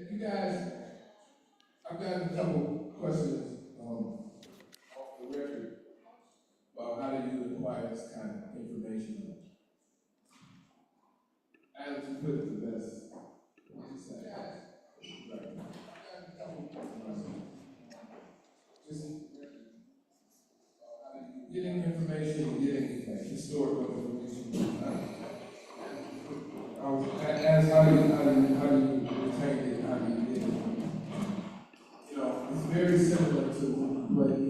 You guys, I've got a couple questions off the record about how do you acquire this kind of information. As you put it the best, what you say? Right. I've got a couple questions. Just getting information, getting historical information. I was asked how do you retain it, how do you get it? You know, it's very similar to what he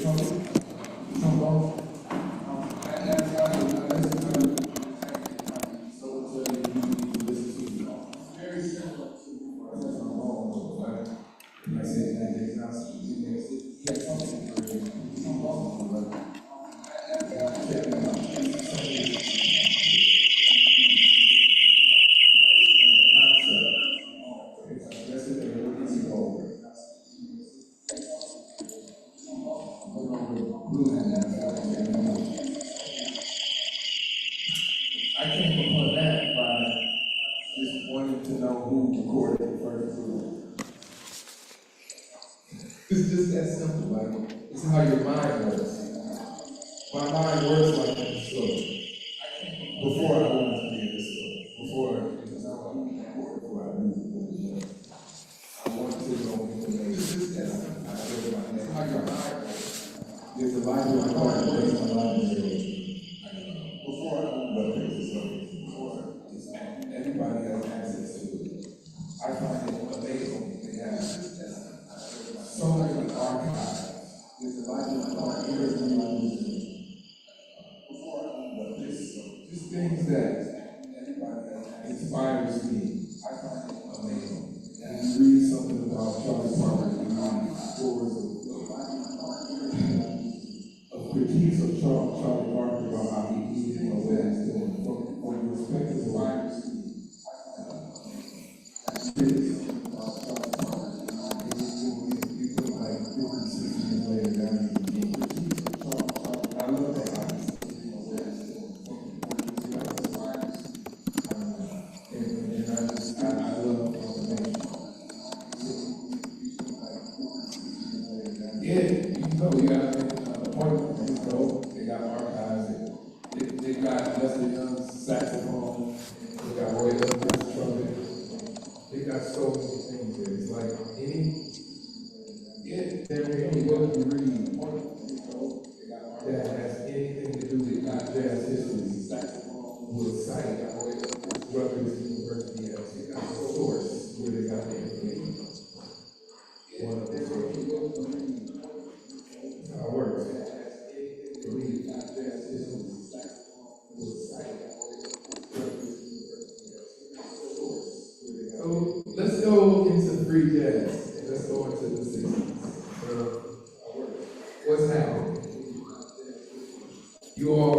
play trombone. I asked how do you retain it, so you listen to it. It's very similar to trombone, right? I said that it's not he had something for trombone, right? I came upon that by just wanting to know who recorded the first group. It's just that simple, like, it's how your mind works. My mind works like a story. Before I wanted to be in this story. Before I knew it. I wanted to know information. It's just that simple. I feel my head. It's how your mind works. There's a lot of my mind works a lot of before I wanted to be in this story. Before everybody has access to it. I find it amazing. They have so many archives. There's a lot of interviews. Just things that inspires me. I find it amazing. And you read something about Charlie Parker, you read stories of critiques of Charlie Parker about how he what he's doing. From the perspective of writers, critics about Charlie Parker, you put like 50, 60 years later down in critiques of Charlie Parker. I love that. Yeah, you can go. You got to make an appointment. You can go. They got archives. They got Leslie Young's saxophone. They got Roy Ellis's trumpet. They got so many things there. It's like every book you read that has anything to do with jazz history, saxophone will cite Rutgers University as a source where they got the information. One of the sources. How it works. So let's go into free jazz. Let's go into the 60s. What's happening? You all,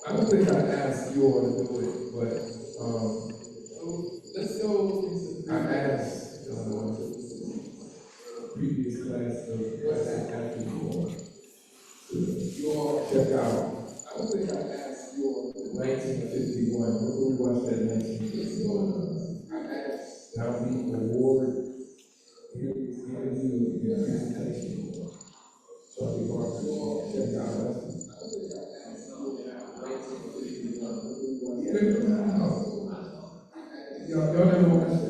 I don't think I asked you all to do it, but so let's go into I asked previous class of what's happening before. You all check out. I don't think I asked you all 1951. Remember we watched that 1951? I asked that would be the award interview presentation. Charlie Parker. Check out. Y'all never watched it.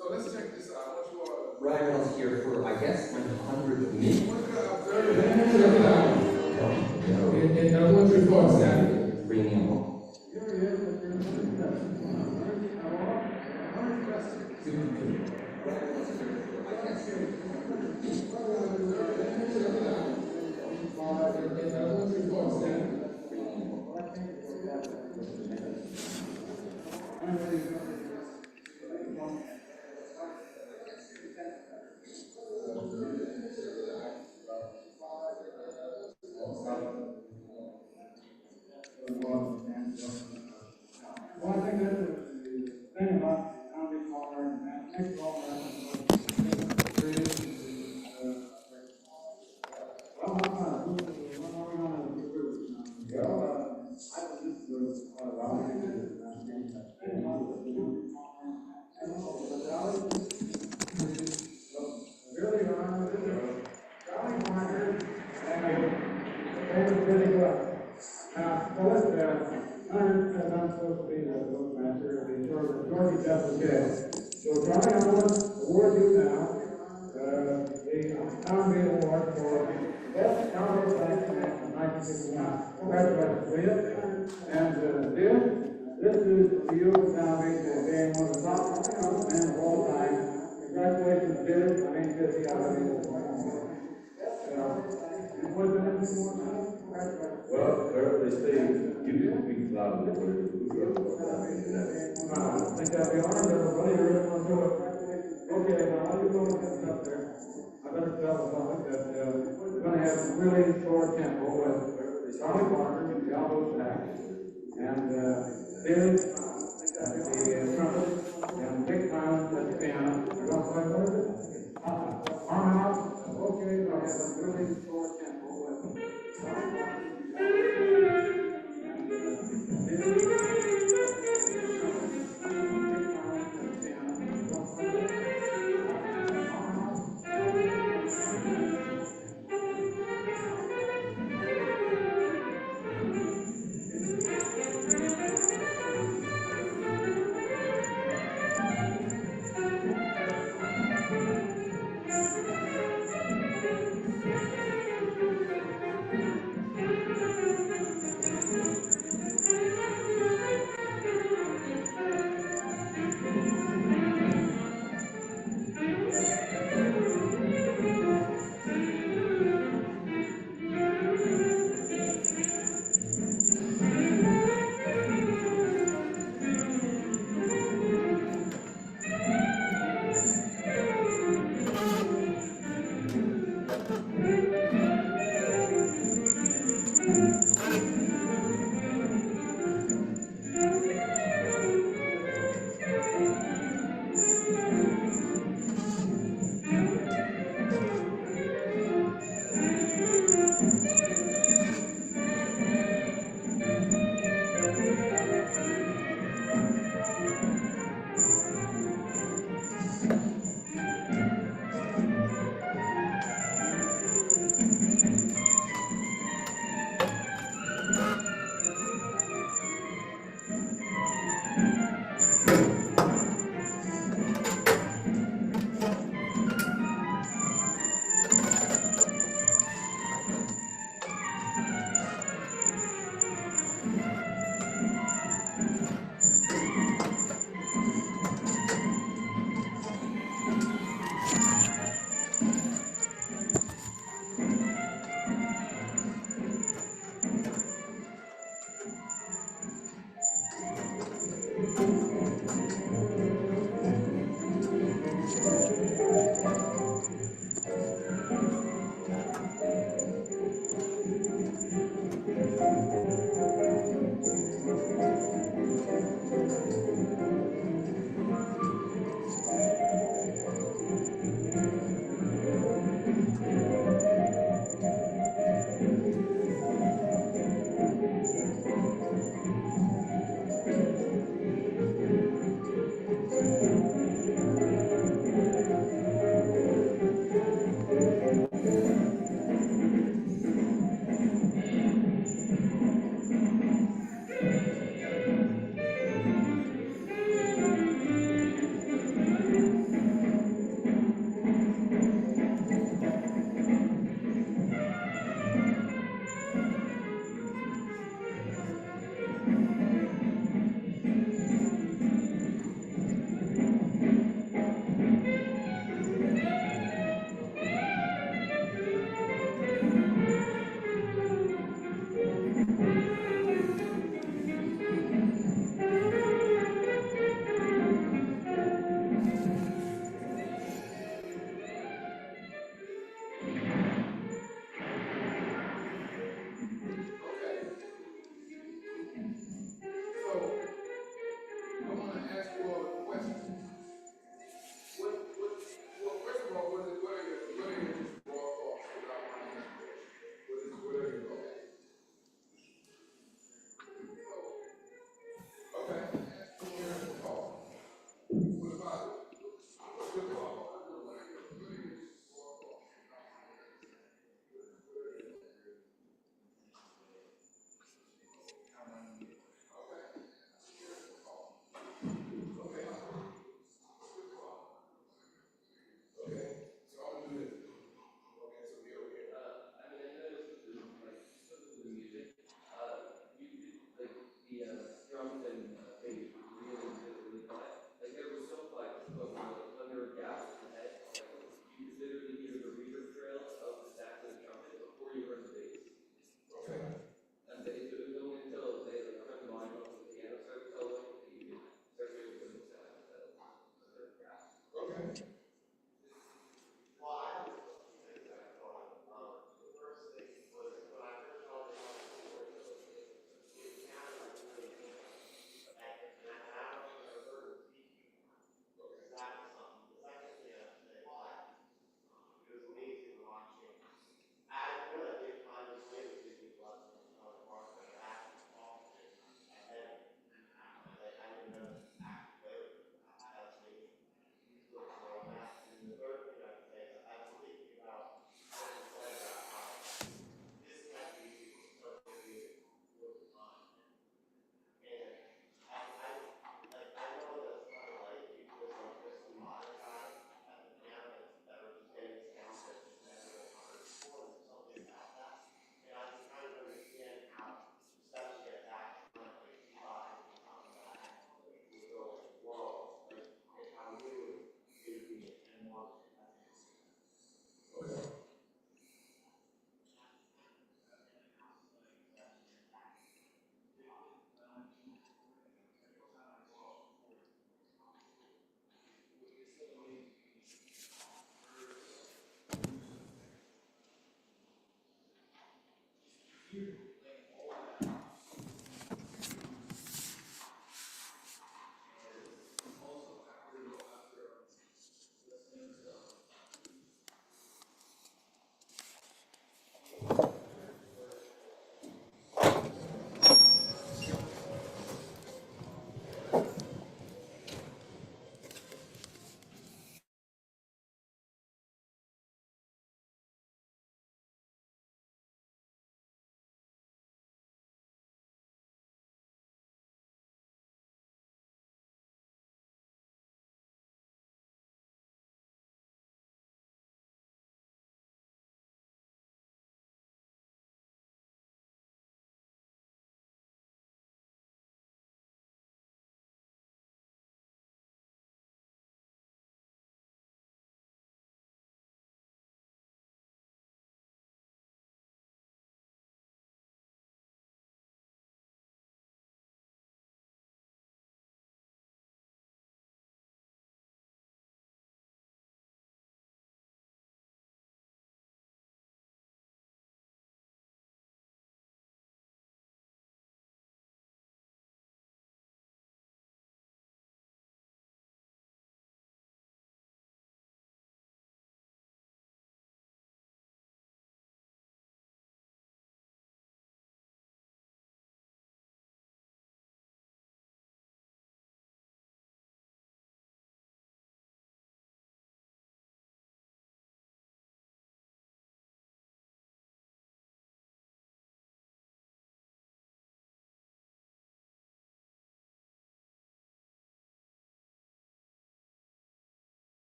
So let's check this out. I want you all to Ryan was here for, I guess, like 100 minutes. check it out. And I want your thoughts after. Bring me along. Well, I think that's the thing about the economy corner and that next corner, well, I'm not, we're going on a good route. I think this was, well, I think this is, really, Charlie Parker, and really good. Now, so let's, Hunter, as I'm supposed to be the postmaster of the Georgia Justice Jail. So Charlie, I'm going to award you now, the County Award for Best County Section of 1961. Congratulations, Leah. And, this is to you, County, for being one of the top men of all time. Congratulations, Bill. I mean, Jesse, I love you. Well, they say you can speak loudly, but I think I'll be honored, everybody, I really want to do it. Okay, now, while you're going to get up there, I better tell the public that, we're gonna have a really short tempo with Charlie Parker and Gallo Sax, and, Bill, at the trumpet, and Dick Collins at the piano. You want to play what is it? Arm out, okay, we're gonna have a really short tempo with Charlie Parker.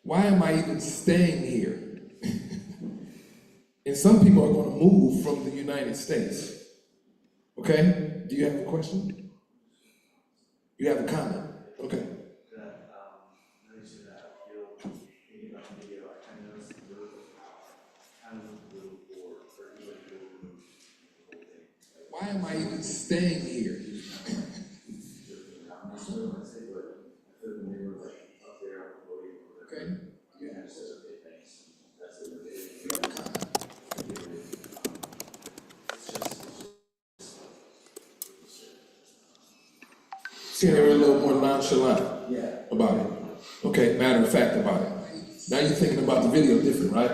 Why am I even staying here? and some people are going to move from the United States. Okay? Do you have a question? You have a comment? Okay. Why am I even staying here? Okay? Yeah. See, they're a little more nonchalant about it. Okay, matter of fact about it. Now you're thinking about the video different, right?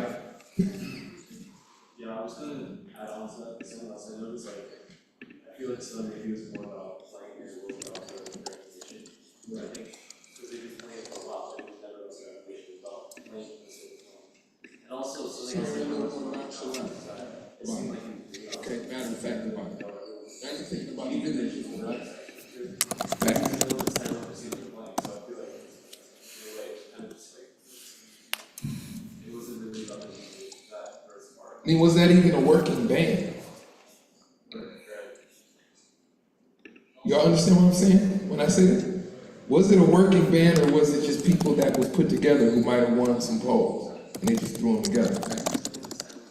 Yeah, I was gonna add on to that, something else I noticed, I feel like some reviews more about playing and more about the recognition. I think, because they've been playing it for a while, it was never like a recognition about playing the same film. And also, something else I noticed more nonchalant is that it seemed like he was doing. Okay, matter of fact about it. Now you're thinking about the video different, right? I mean, was that even a working band? Y'all understand what I'm saying when I say that? Was it a working band or was it just people that was put together who might have won some polls and they just threw them together?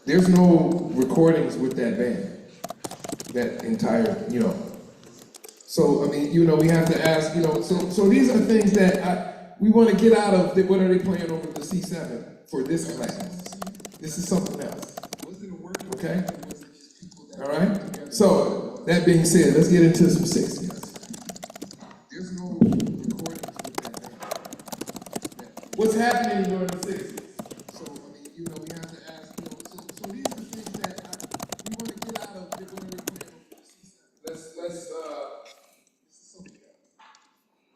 There's no recordings with that band, that entire, So, I mean, we have to ask, so these are things that we want to get out of, what are they playing over the C7 for this class? This is something else. Okay? All right? So, that being said, let's get into some 60s. There's no recordings with that band. What's happening during the 60s? So, I mean, we have to ask, so these are things that we want to get out of, what are they playing over the C7? This is something else. Okay? All right?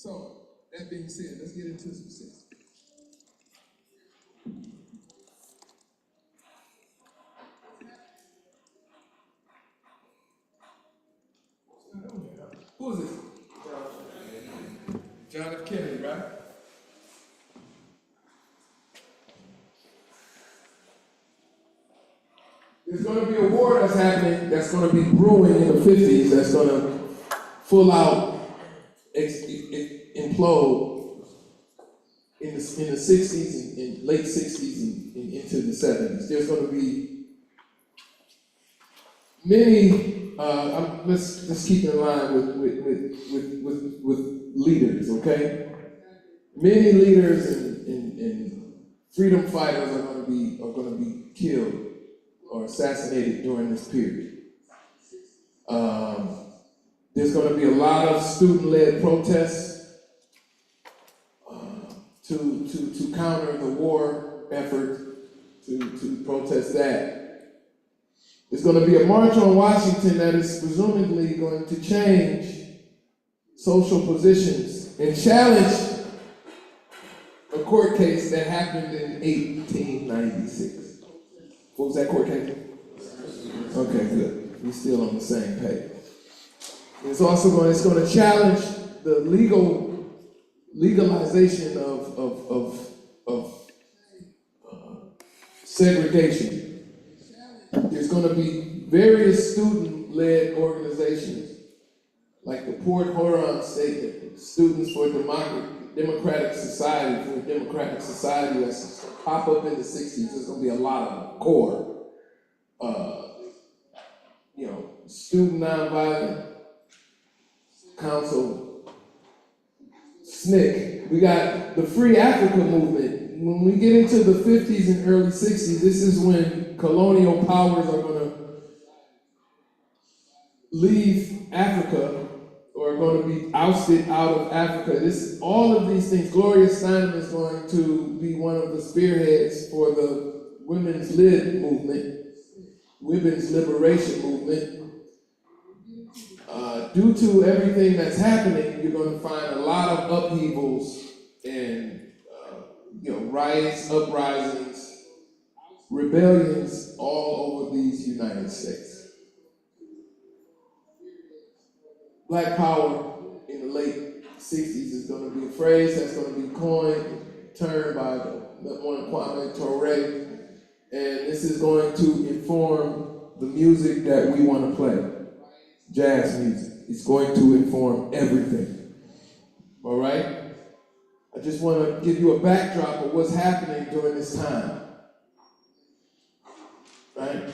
So, that being said, let's get into some 60s. Who is it? John F. Kennedy, right? There's going to be a war that's happening, that's going to be brewing in the 50s, that's going to full out implode in the 60s and late 60s and into the 70s. There's going to be many, let's keep in line with leaders, okay? Many leaders and freedom fighters are going to be killed or assassinated during this period. There's going to be a lot of student-led protests to counter the war effort, to protest that. There's going to be a march on Washington that is presumably going to change social positions and challenge a court case that happened in 1896. What was that court case? Okay, good. We're still on the same page. It's going to challenge the legalization of segregation. There's going to be various student-led organizations, like the Port Huron Statement, Students for Democratic Society, that's pop up in the 60s. There's going to be a lot of them. CORE, Student Nonviolent Council, SNCC. We got the Free Africa movement. When we get into the 50s and early 60s, this is when colonial powers are going to leave Africa or are going to be ousted out of Africa. All of these things. Gloria Steinem is going to be one of the spearheads for the women's lib movement, women's liberation movement. Due to everything that's happening, you're going to find a lot of upheavals and riots, uprisings, rebellions all over these United States. Black power in the late 60s is going to be a phrase that's going to be termed by the one Kwame Ture, and this is going to inform the music that we want to play. Jazz music. It's going to inform everything. All right? I just want to give you a backdrop of what's happening during this time. Right?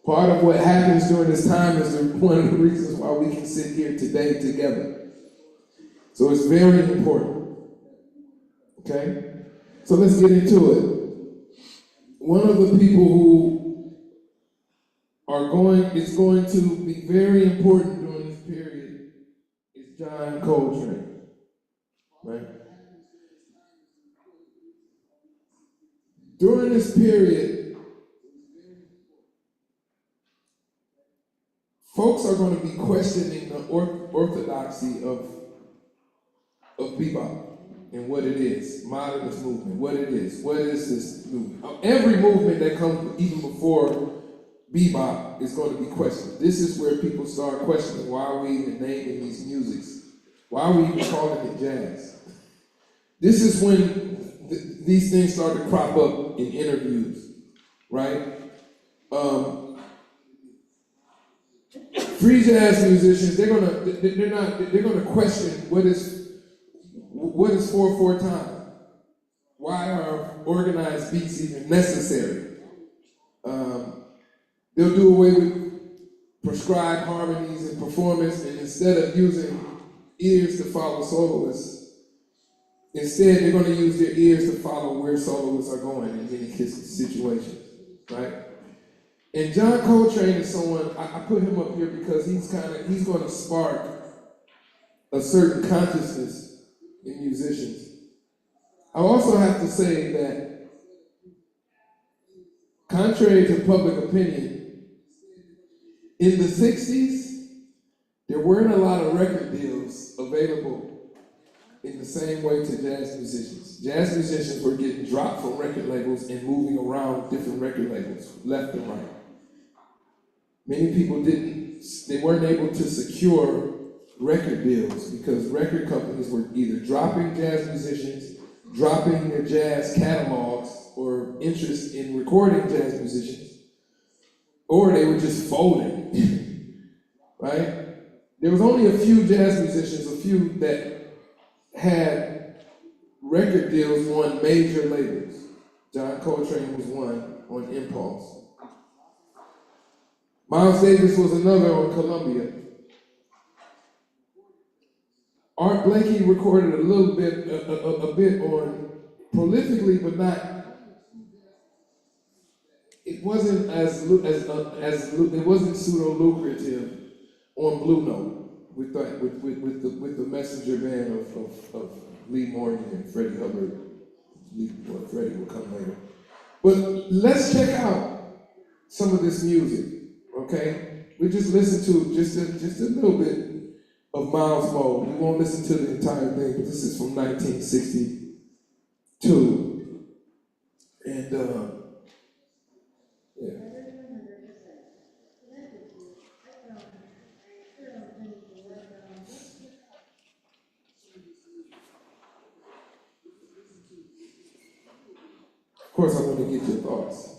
Part of what happens during this time is one of the reasons why we can sit here today together. So it's very important. Okay? So let's get into it. One of the people who is going to be very important during this period is John Coltrane. Right? During this period, folks are going to be questioning the orthodoxy of bebop and what it is, modernist movement, what it is. What is this movement? Every movement that comes even before bebop is going to be questioned. This is where people start questioning, why are we even naming these musics? Why are we even calling it jazz? This is when these things start to crop up in interviews, right? Free jazz musicians, they're gonna question what is 4/4 time? Why are organized beats even necessary? They'll do away with prescribed harmonies and performance, and instead of using ears to follow soloists, instead they're going to use their ears to follow where soloists are going in many situations, right? And John Coltrane is someone, I put him up here because he's going to spark a certain consciousness in musicians. I also have to say that, contrary to public opinion, in the 60s, there weren't a lot of record deals available in the same way to jazz musicians. Jazz musicians were getting dropped from record labels and moving around different record labels, left and right. Many people they weren't able to secure record deals because record companies were either dropping jazz musicians, dropping their jazz catalogs or interest in recording jazz musicians, or they were just folding, right? There was only a few jazz musicians, a few that had record deals on major labels. John Coltrane was one on Impulse. Miles Davis was another on Columbia. Art Blakey recorded a little bit, a bit on prolifically, but not. It wasn't it wasn't pseudo lucrative on Blue Note with the messenger band of Lee Morgan and Freddie Hubbard. Freddie will come later. But let's check out some of this music. Okay, we just listen to just a little bit of Miles Moe. We won't listen to the entire thing, but this is from 1962, and yeah. Of course, I want to get your thoughts.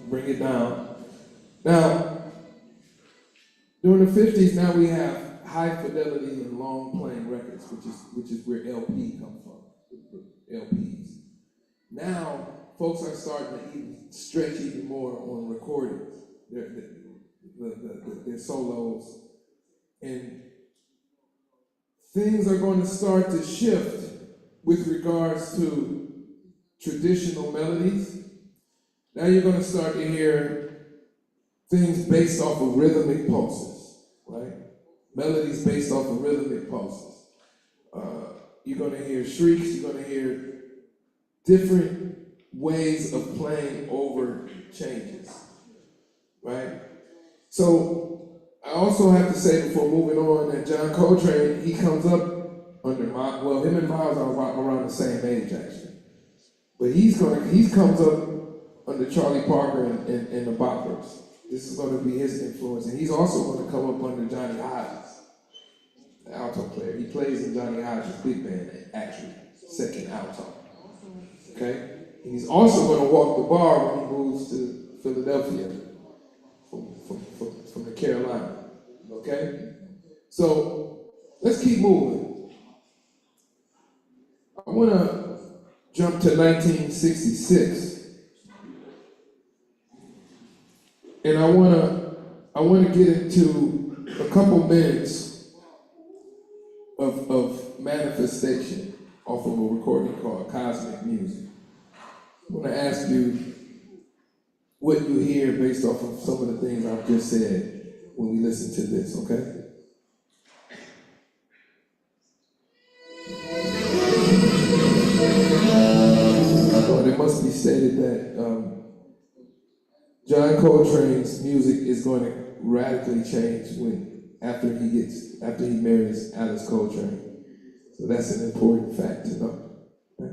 bring it down. Now, during the 50s, now we have high fidelity and long playing records, which is where LP comes from, LPs. Now, folks are starting to even stretch even more on recordings, their solos, and things are going to start to shift with regards to traditional melodies. Now you're going to start to hear things based off of rhythmic pulses, right? Melodies based off of rhythmic pulses. You're going to hear shrieks, you're going to hear different ways of playing over changes, right? So I also have to say before moving on that John Coltrane, he comes up under him and Miles are around the same age actually. But he comes up under Charlie Parker and the Boppers. This is going to be his influence. And he's also going to come up under Johnny Hodges, the alto player. He plays in Johnny Hodges' big band, actually, second alto. Okay? And he's also going to walk the bar when he moves to Philadelphia from the Carolina. Okay? So let's keep moving. I want to jump to 1966. And I want to get into a couple minutes of manifestation off of a recording called Cosmic Music. I want to ask you what you hear based off of some of the things I've just said when we listen to this, okay? But it must be stated that John Coltrane's music is going to radically change after he marries Alice Coltrane. So that's an important fact to know. Right?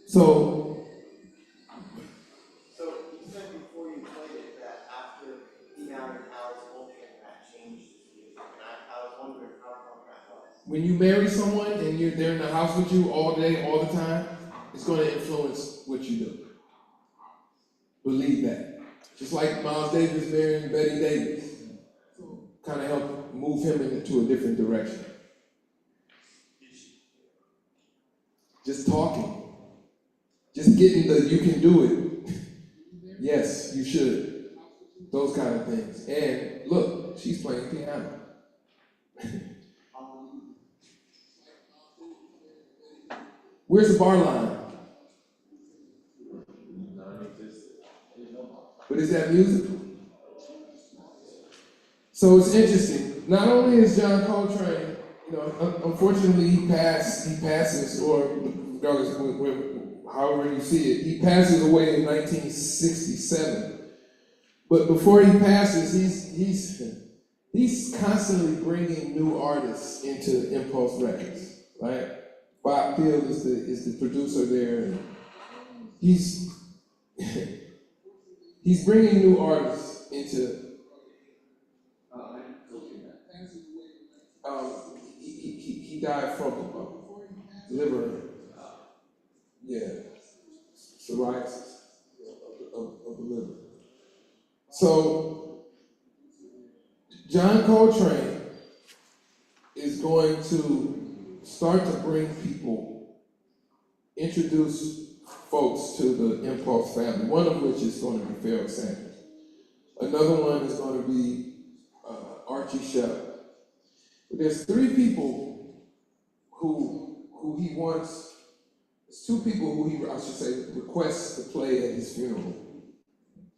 So you said before you played it that after he married Alice Coltrane, that changed his music, and I was wondering how come that was. when you marry someone and they're in the house with you all day, all the time, it's going to influence what you do. Believe that. Just like Miles Davis marrying Betty Davis. Kind of helped move him into a different direction. Just talking. just getting the you can do it. Yes, you should. Those kind of things. And look, she's playing piano. Where's the bar line? But is that music? So it's interesting. Not only is John Coltrane, unfortunately he passes, or regardless, however you see it, he passes away in 1967. But before he passes, he's constantly bringing new artists into Impulse Records, right? Bob Field is the producer there, and he's bringing new artists into. He died from liver, psoriasis of the liver. So John Coltrane is going to start to bring people, introduce folks to the Impulse family, one of which is going to be Pharoah Sanders. Another one is going to be Archie Shepp. But there's three people who he wants, there's two people who he, I should say, requests to play at his funeral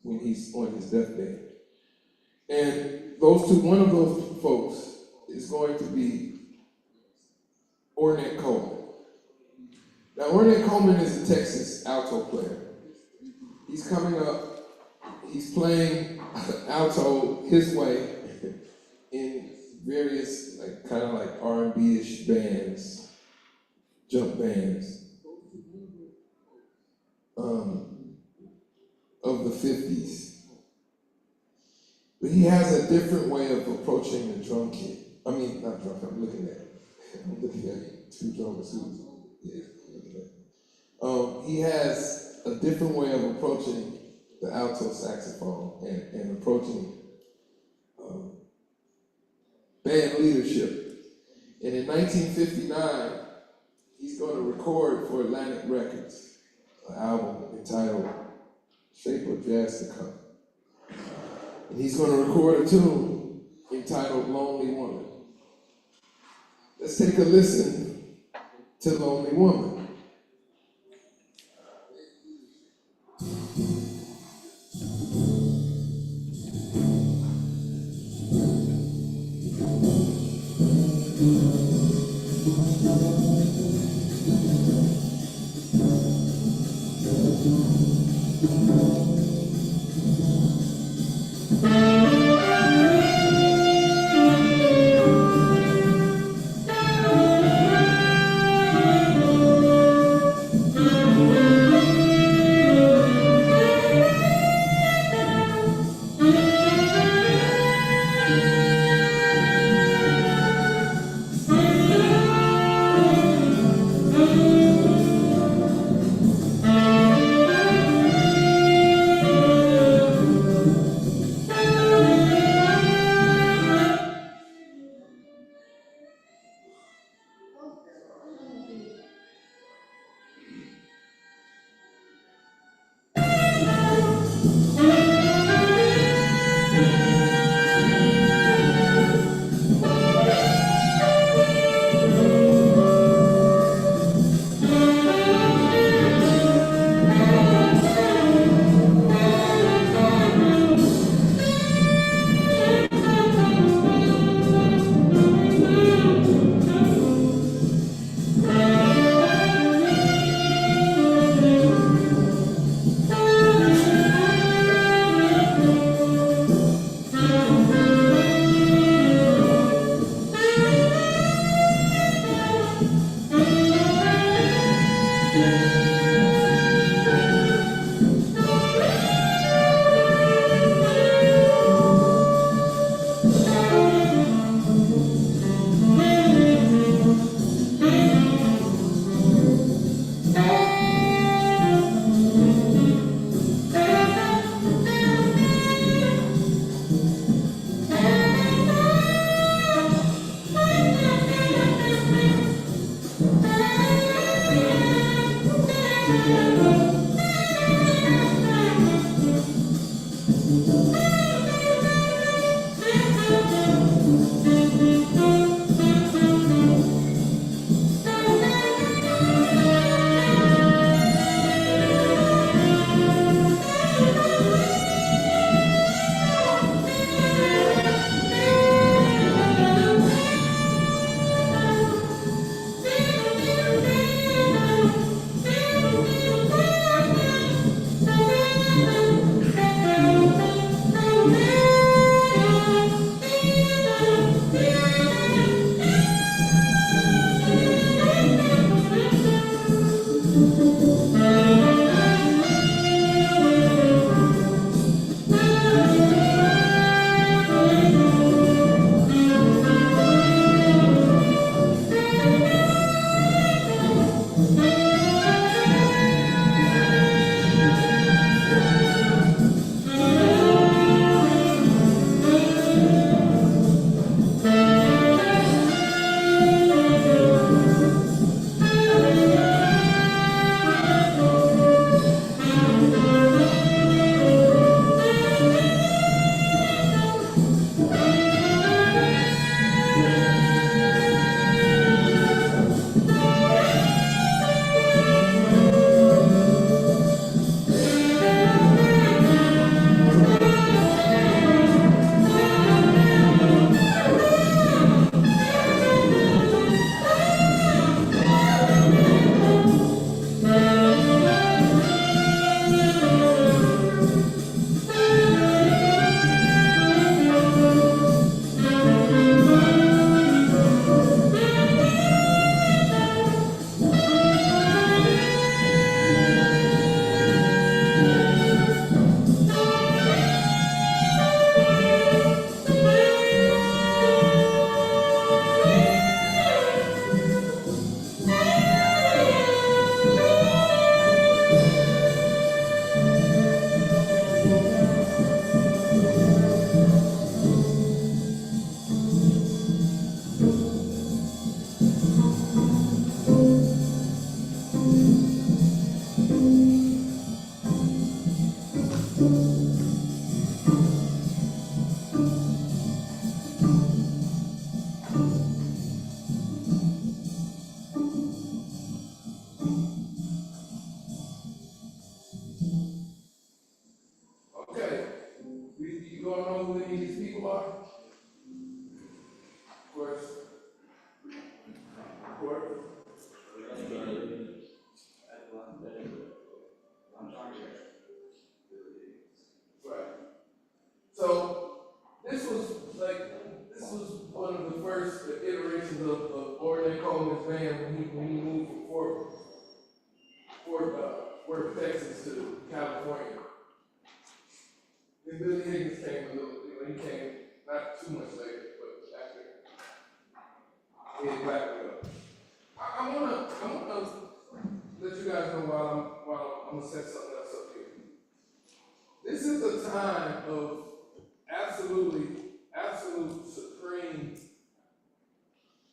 when he's on his deathbed. And one of those folks is going to be Ornette Coleman. Now, Ornette Coleman is a Texas alto player. He's coming up, he's playing alto his way in various kind of like R&B-ish bands, jump bands of the 50s. But he has a different way of approaching the drum kit. I mean, not drum, I'm looking at two drummers who, yeah, I'm looking at. He has a different way of approaching the alto saxophone and approaching band leadership. And in 1959, he's going to record for Atlantic Records an album entitled Shape of Jazz to Come. And he's going to record a tune entitled Lonely Woman. Let's take a listen to Lonely Woman. who any of these people are? Of course. Of course. Right. So this was one of the first iterations of Ornette Coleman's band when he moved from Fort Texas to California. Then Billy Higgins came a little, he came not too much later, but after he had wrapped it up. I wanna let you guys know while I'm gonna set something else up here. This is a time of absolute supreme,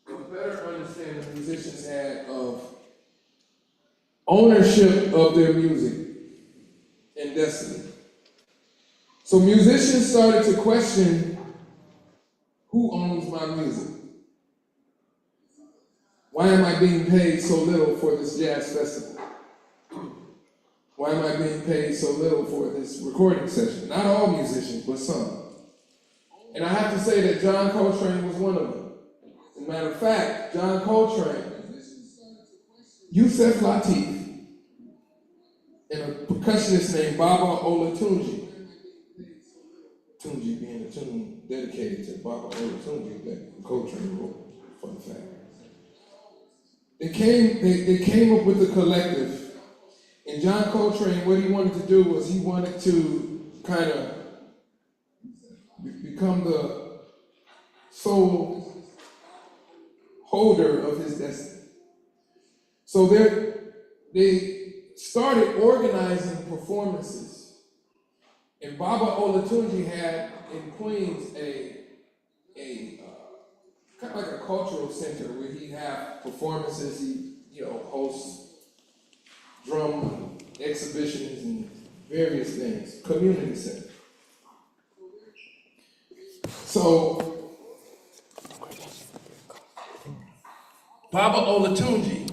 a better understanding musicians had of ownership of their music and destiny. So musicians started to question, who owns my music? Why am I being paid so little for this jazz festival? Why am I being paid so little for this recording session? Not all musicians, but some. And I have to say that John Coltrane was one of them. As a matter of fact, John Coltrane, Yusef Lateef, and a percussionist named Baba Olatunji. Tunji being a tune dedicated to Baba Olatunji that Coltrane wrote, fun fact. They came up with a collective. And John Coltrane, what he wanted to do was he wanted to kind of become the sole holder of his destiny. So they started organizing performances. And Baba Olatunji had in Queens a kind of like a cultural center where he'd have performances, he'd host drum exhibitions and various things, community center. So Baba Olatunji